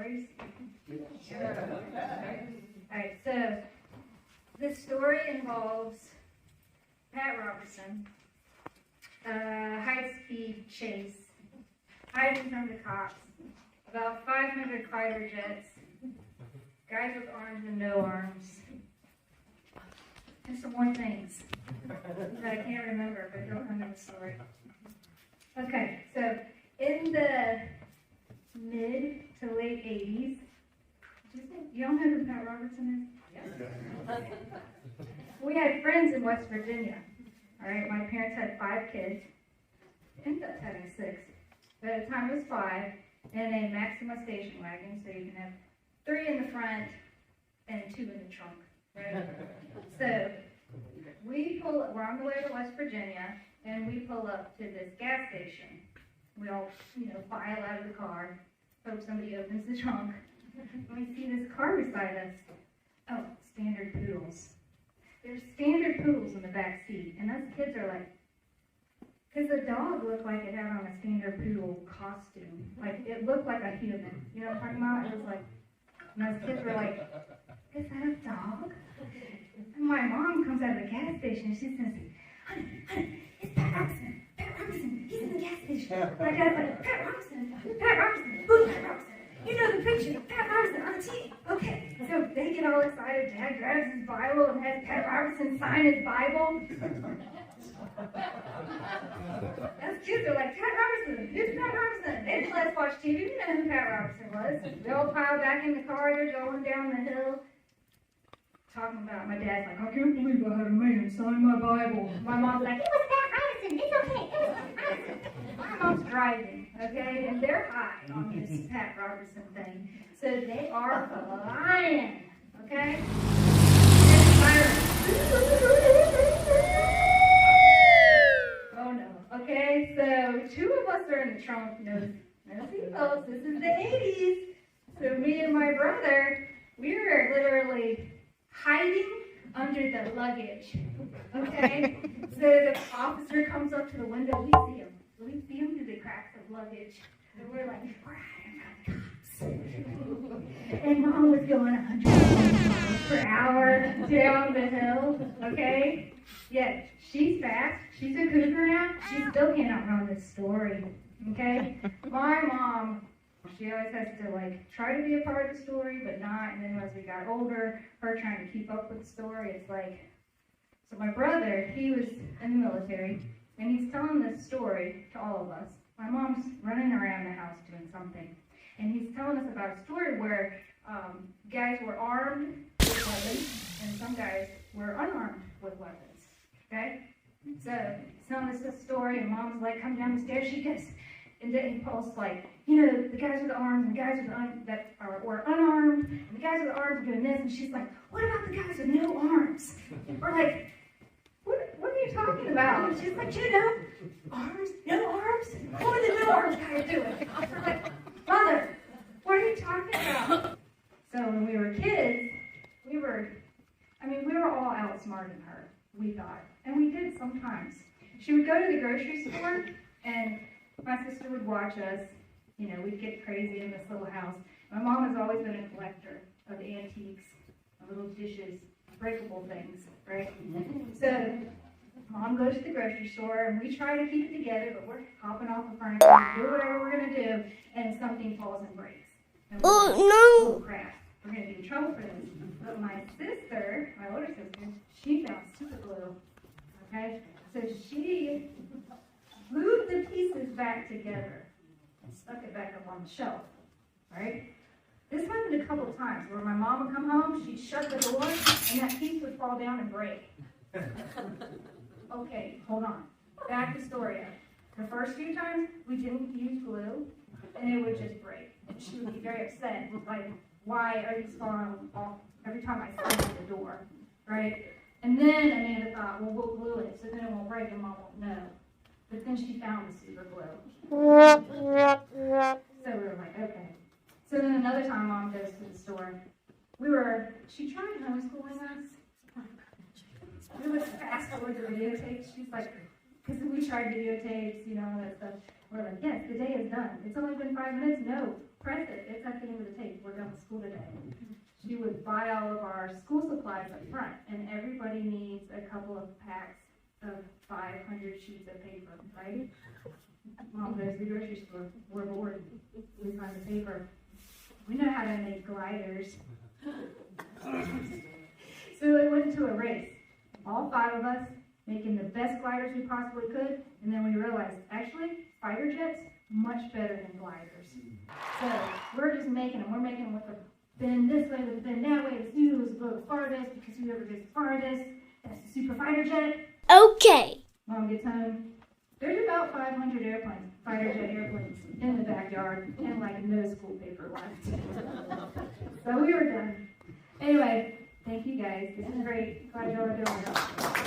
stories? Sure. All right, so this story involves Pat Robinson, high-speed chase, hiding from the cops, about 500 fighter jets, guys with arms and no arms, and some more things that I can't remember, but don't remember the story. Okay, so in the mid to late 80s, y'all know who Pat Robertson is? Yes. We had friends in West Virginia. All right, my parents had 5 kids. Ended up having 6. But at the time it was 5, and a Maxima station wagon, so you can have 3 in the front and 2 in the trunk. Right? So we're on the way to West Virginia, and we pull up to this gas station. We all, file out of the car, hope somebody opens the trunk, and we see this car beside us. Oh, standard poodles. There's standard poodles in the back seat, and us kids are like, because the dog looked like it had on a standard poodle costume. Like, it looked like a human. You know what I'm talking about? It was like, and us kids were like, is that a dog? And my mom comes out of the gas station, and she says, honey, it's Pat Robinson. Pat Robinson, he's in the gas station. My dad's like, Pat Robinson, who's Pat Robinson? You know the picture of Pat Robinson on TV. Okay, so they get all excited. Dad grabs his Bible and has Pat Robinson sign his Bible. Those kids are like, Pat Robinson, who's Pat Robinson? They just let us watch TV. We know who Pat Robinson was. We all pile back in the car. They're going down the hill. Talking about my dad's like, I can't believe I had a man sign my Bible. My mom's like, it was Pat Robinson. It's okay. It was Pat Robinson. My mom's driving, okay? And they're high on this Pat Robertson thing. So they are flying, okay? Oh no, okay? So 2 of us are in the trunk. No seatbelts. This is the 80s. So me and my brother, we were literally hiding under the luggage, okay? So the officer comes up to the window. We see him through the cracks of luggage. And we're like, we're hiding from the cops. And Mom was going 100 miles per hour down the hill, okay? Yeah, she's fast. She's a cougar now. She still can't outrun this story, okay? My mom, she always has to try to be a part of the story, but not. And then as we got older, her trying to keep up with the story, it's like, so my brother, he was in the military, and he's telling this story to all of us. My mom's running around the house doing something, and he's telling us about a story where guys were armed with weapons, and some guys were unarmed with weapons, okay? So he's telling us this story, and Mom's like, come down the stairs, she goes, and then Paul's like, the guys with the arms and the guys were unarmed, and the guys with the arms are doing this, and she's like, what about the guys with no arms? We're like, what are you talking about? And she's like, arms, no arms? What are the no arms guys doing? We're like, Mother, what are you talking about? So when we were kids, we were all outsmarting her, we thought. And we did sometimes. She would go to the grocery store, and my sister would watch us. We'd get crazy in this little house. My mom has always been a collector of antiques, of little dishes, breakable things, right? So Mom goes to the grocery store, and we try to keep it together, but we're hopping off the furniture, do whatever we're going to do, and something falls and breaks. And oh, crap. We're going to be in trouble for this. But my sister, my older sister, she found super glue, okay? So she glued the pieces back together and stuck it back up on the shelf, right? This happened a couple of times where my mom would come home, she'd shut the door, and that piece would fall down and break. Okay, hold on. Back the story up. The first few times, we didn't use glue, and it would just break. And she would be very upset, like, why are these falling off every time I slam the door, right? And then Amanda thought, well, we'll glue it, so then it won't break and Mom won't know. But then she found the super glue. So we were like, okay. So then another time Mom goes to the store. She tried homeschooling us. We would fast forward the videotapes. She's like, because we tried videotapes, all that stuff. We're like, yes, the day is done. It's only been 5 minutes. No, press it. It's at the end of the tape. We're done with school today. She would buy all of our school supplies up front, and everybody needs a couple of packs of 500 sheets of paper, right? Mom goes to the grocery store. We're bored. We find the paper. We know how to make gliders. So it went into a race. All 5 of us making the best gliders we possibly could, and then we realized, actually, fighter jets, much better than gliders. So we're just making them. We're making them with the bend this way, with the bend that way. This noodle is go the farthest, because whoever goes the farthest, that's the super fighter jet. Okay. Mom gets home. There's about 500 airplanes, fighter jet airplanes, in the backyard, and like no school paper left. So we were done. Anyway, thank you guys. This is great. Glad y'all are doing it.